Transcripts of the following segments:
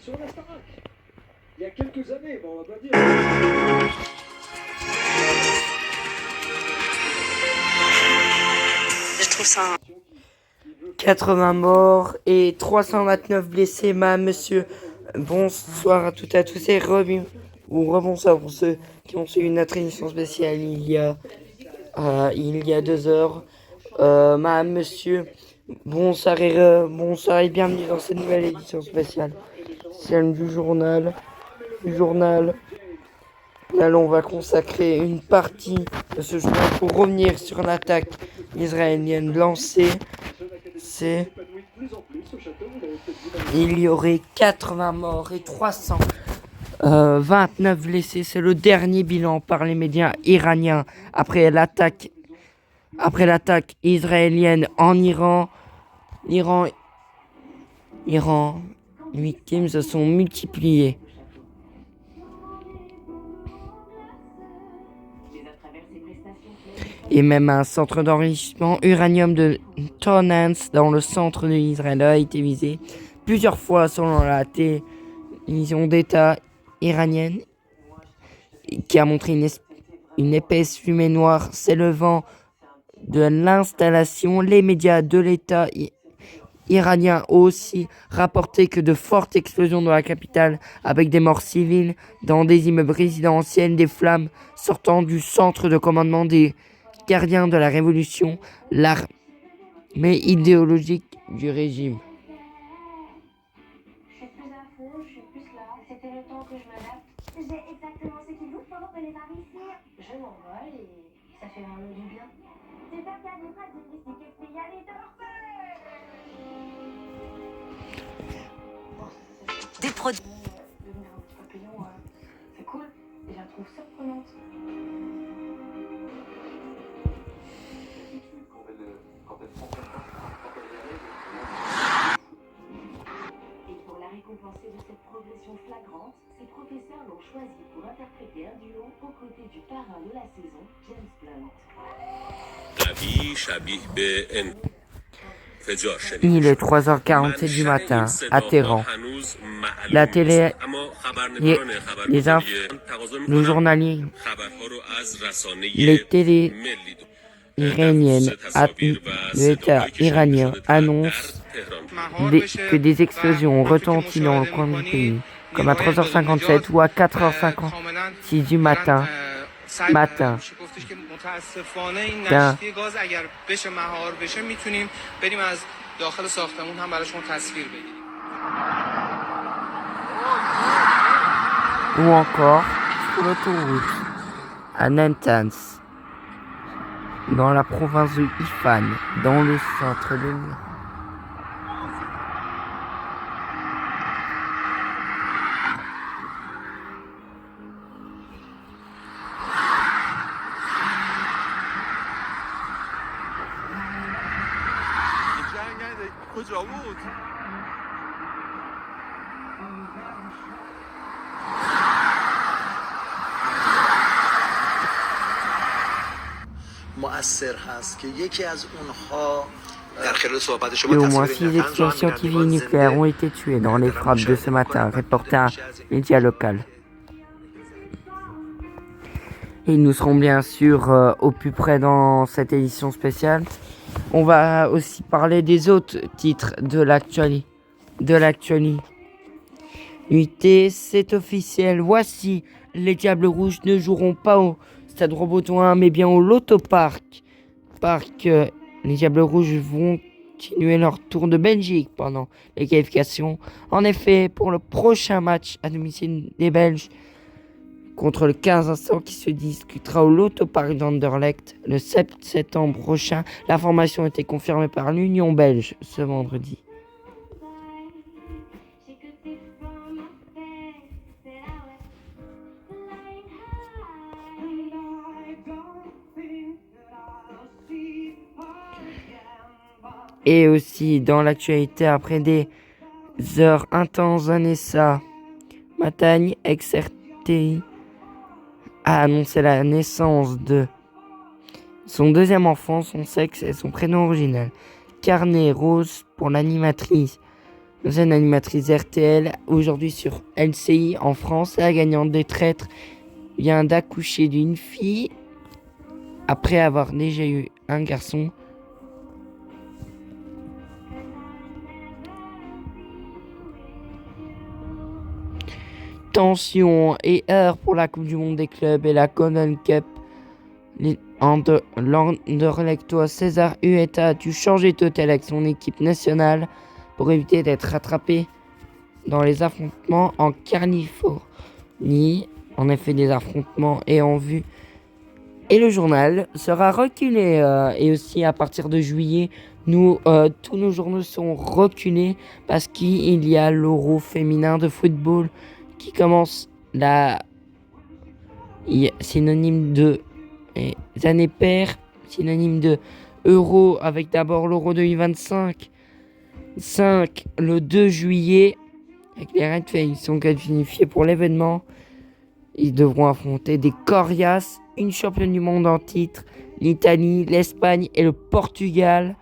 sur la Starac. Il y a quelques années, bon, on va pas dire. Je trouve ça... 80 morts et 329 blessés, madame, monsieur. Bonsoir à toutes et à tous et rebonsoir pour ceux qui ont suivi notre émission spéciale il y a 2 heures. Madame, monsieur, bonsoir et bienvenue dans cette nouvelle édition spéciale. Celle du journal. Là, on va consacrer une partie de ce journal pour revenir sur l'attaque israélienne lancée. Il y aurait 80 morts et 329 blessés. C'est le dernier bilan par les médias iraniens après l'attaque israélienne en Iran. Les victimes se sont multipliées. Et même un centre d'enrichissement uranium de Tonans dans le centre de l'Israël a été visé plusieurs fois selon la télévision d'État iranienne qui a montré une épaisse fumée noire s'élevant de l'installation. Les médias de l'État iranien ont aussi rapporté que de fortes explosions dans la capitale avec des morts civiles dans des immeubles résidentiels, des flammes sortant du centre de commandement des gardiens de la révolution, l'armée idéologique du régime. Je suis plus à fond, je suis plus là. C'était le temps que je m'adapte. J'ai exactement ce qu'il vous faut pour venir par ici. Je m'envole et ça fait vraiment du bien. Super cadeau diagnostic spécial Des produits. Devenir un petit papillon, c'est cool. Et je la trouve surprenante. Et pour la récompenser de cette progression flagrante, ses professeurs l'ont choisi pour interpréter un duo aux côtés du parrain de la saison, James Blunt. Il est 3h47 du matin à Téhéran. La télé, le journalier, les télés iraniennes, l'État iranien annonce que des explosions ont retenti dans le coin du pays, comme à 3h57 ou à 4h56 du matin. Ou encore sur l'autoroute à Natanz, dans la province de Ifan, dans le centre de l'île. Et au moins 6 experts scientifiques nucléaires ont été tués dans les frappes de ce matin, reporté un média local. Et nous serons bien sûr au plus près dans cette édition spéciale. On va aussi parler des autres titres de l'actualité. C'est officiel. Voici, les Diables Rouges ne joueront pas au Stade Robotoin, mais bien au Loto-Park. Les Diables Rouges vont continuer leur tour de Belgique pendant les qualifications. En effet, pour le prochain match à domicile des Belges contre le 15 instant qui se discutera au Loto-Park d'Anderlecht le 7 septembre prochain. L'information a été confirmée par l'Union belge ce vendredi. Et aussi dans l'actualité, après des heures intenses, Vanessa Matagne, ex-RTI, a annoncé la naissance de son deuxième enfant, son sexe et son prénom original. Carnet rose pour l'animatrice ancienne animatrice RTL, aujourd'hui sur LCI en France. La gagnante des traîtres vient d'accoucher d'une fille après avoir déjà eu un garçon. Tension et heure pour la Coupe du Monde des clubs et la Golden Cup. L'Anderlecht César Hueta a dû changer d'hôtel avec son équipe nationale pour éviter d'être rattrapé dans les affrontements en Californie. En effet, des affrontements et en vue. Et le journal sera reculé. Et aussi à partir de juillet, tous nos journaux sont reculés parce qu'il y a l'Euro féminin de football qui commence synonyme de années paires, synonyme de Euro avec d'abord l'Euro 2025. 5 le 2 juillet avec les Red Flames sont qualifiés pour l'événement. Ils devront affronter des coriaces, une championne du monde en titre, l'Italie, l'Espagne et le Portugal.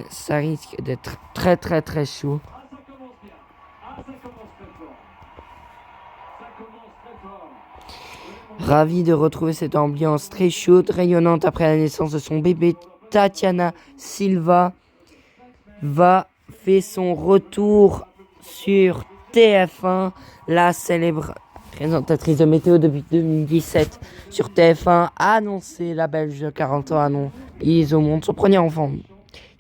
Ça risque d'être très très très chaud. Ça commence bien. Ça commence très fort. Ça commence très fort. Ravi de retrouver cette ambiance très chaude, rayonnante après la naissance de son bébé. Tatiana Silva fait son retour sur TF1, la célèbre présentatrice de météo depuis 2017 sur TF1, a annoncé la Belge de 40 ans mise au monde son premier enfant.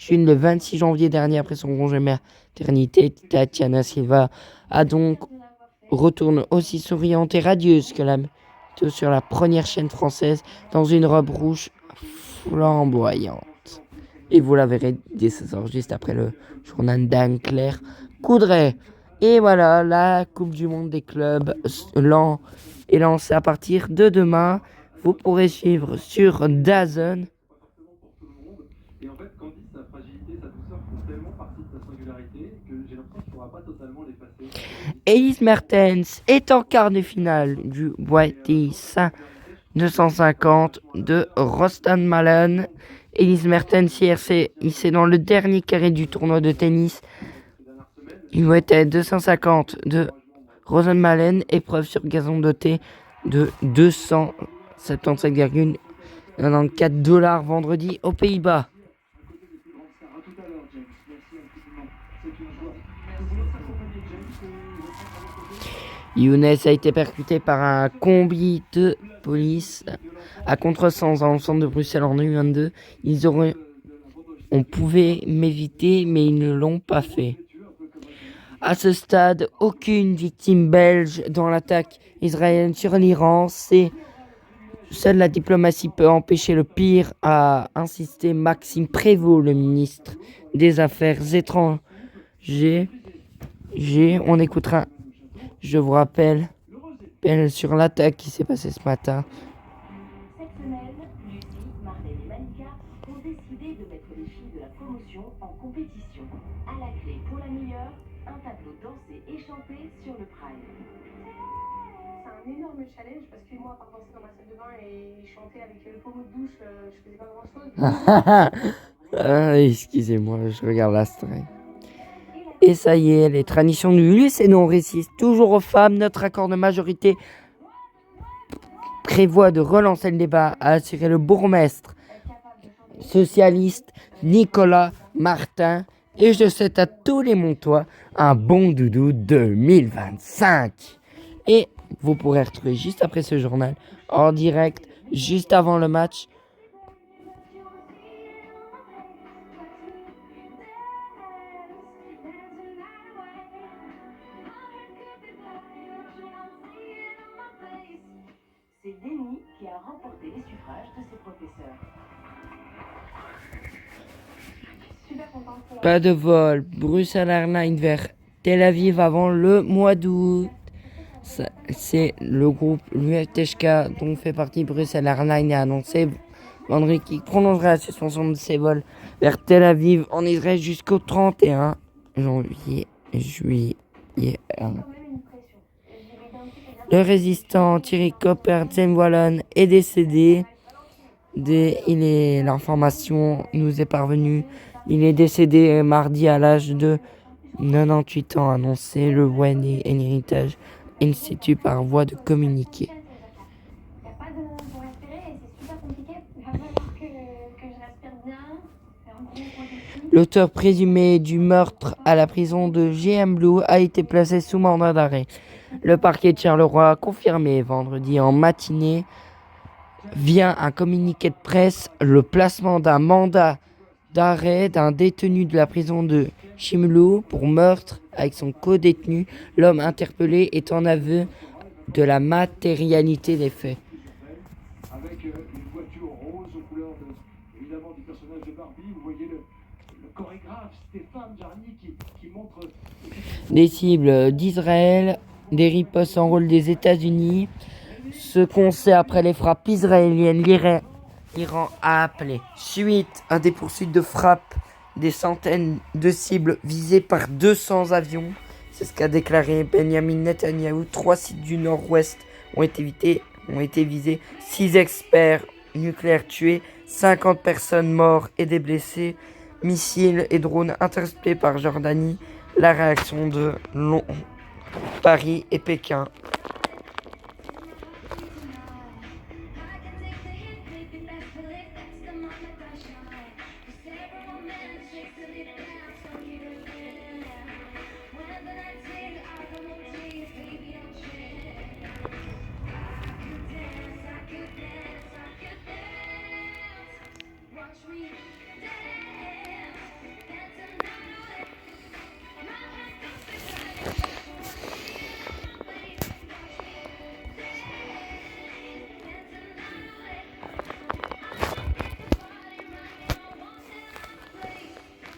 Le 26 janvier dernier, après son congé maternité, Tatiana Silva retourne aussi souriante et radieuse que la météo sur la première chaîne française dans une robe rouge flamboyante. Et vous la verrez dès ce soir, juste après le journal d'Anne-Claire Coudray. Et voilà, la Coupe du Monde des clubs est lancée à partir de demain. Vous pourrez suivre sur DAZN. Et en fait, Candice, sa fragilité, sa douceur font tellement partie de sa singularité que j'ai l'impression qu'il ne pourra pas totalement l'effacer. Elise Mertens est en quart de finale du WTA 250 de Rostan-Malen. Elise Mertens hier s'est hissée dans le dernier carré du tournoi de tennis. Il était 250 de Rosenmalen, épreuve sur gazon dotée de 277,94 $ vendredi aux Pays-Bas. Younes a été percuté par un combi de police à contresens dans le centre de Bruxelles en 2022. On pouvait m'éviter, mais ils ne l'ont pas fait. À ce stade, aucune victime belge dans l'attaque israélienne sur l'Iran. Seule la diplomatie peut empêcher le pire, a insisté Maxime Prévost, le ministre des Affaires étrangères. On écoutera, je vous rappelle, sur l'attaque qui s'est passée ce matin. Cette semaine, Lucie, Marlène et Malika ont décidé de mettre les filles de la promotion en compétition. À la clé pour la meilleure, un tableau dansé et chanté sur le Pride. C'est un énorme challenge parce que moi, à part danser dans ma salle de bain et chanter avec le pommeau de douche, je faisais pas grand chose. Excusez-moi, je regarde la story. Et ça y est, les traditions du lycéen réussissent toujours aux femmes. Notre accord de majorité prévoit de relancer le débat, a assuré le bourgmestre socialiste Nicolas Martin. Et je souhaite à tous les Montois un bon doudou 2025. Et vous pourrez retrouver juste après ce journal, en direct, juste avant le match. C'est Denis qui a remporté les suffrages de ses professeurs. Super contente pour Pas de vol, Bruxelles Airlines vers Tel Aviv avant le mois d'août. C'est le groupe l'UFTHK dont fait partie Bruxelles Airlines a annoncé vendredi qu'il prolongerait la suspension de ses vols vers Tel Aviv en Israël jusqu'au 31 juillet. Le résistant Thierry Copper-Zemwallon est décédé. L'information nous est parvenue. Il est décédé mardi à l'âge de 98 ans, a annoncé le Wayne Heritage Institute par voie de communiqué. Il n'y a pas de pour respirer et c'est super compliqué. Il va falloir que je respire bien. Faire un gros défi. L'auteur présumé du meurtre à la prison de GM Blue a été placé sous mandat d'arrêt. Le parquet de Charleroi a confirmé vendredi en matinée via un communiqué de presse le placement d'un mandat d'arrêt d'un détenu de la prison de Chimulou pour meurtre avec son co-détenu. L'homme interpellé est en aveu de la matérialité des faits. Avec une voiture rose aux couleurs évidemment du personnage de Barbie. Vous voyez le chorégraphe Stéphane Jarny qui montre Des cibles d'Israël, des ripostes en rôle des États-Unis. Ce qu'on sait après les frappes israéliennes, l'Iran a appelé suite à des poursuites de frappes des centaines de cibles visées par 200 avions. C'est ce qu'a déclaré Benjamin Netanyahou. 3 sites du nord-ouest ont été visés. 6 experts nucléaires tués, 50 personnes mortes et des blessés. Missiles et drones interceptés par Jordanie. La réaction de Paris et Pékin.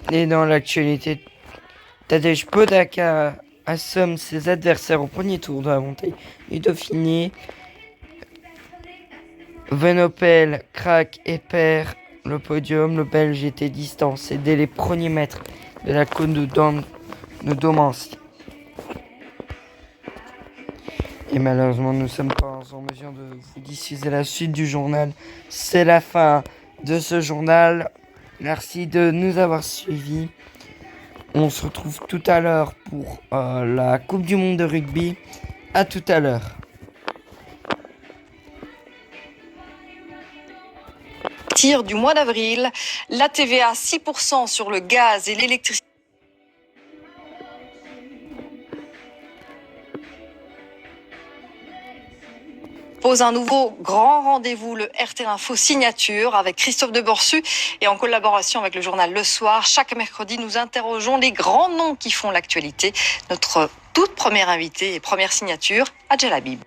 Et dans l'actualité, Tadej Pogačar assomme ses adversaires au premier tour de la montée du Dauphiné. Van Opel craque et perd le podium. Le Belge était distancé dès les premiers mètres de la côte de Domancy. Et malheureusement, nous ne sommes pas en mesure de vous diffuser la suite du journal. C'est la fin de ce journal. Merci de nous avoir suivis. On se retrouve tout à l'heure pour la Coupe du Monde de rugby. À tout à l'heure. Du mois d'avril, la TVA 6% sur le gaz et l'électricité. Pose un nouveau grand rendez-vous, le RT Info Signature, avec Christophe de Borsu et en collaboration avec le journal Le Soir. Chaque mercredi, nous interrogeons les grands noms qui font l'actualité. Notre toute première invitée et première signature, Adjel Habib.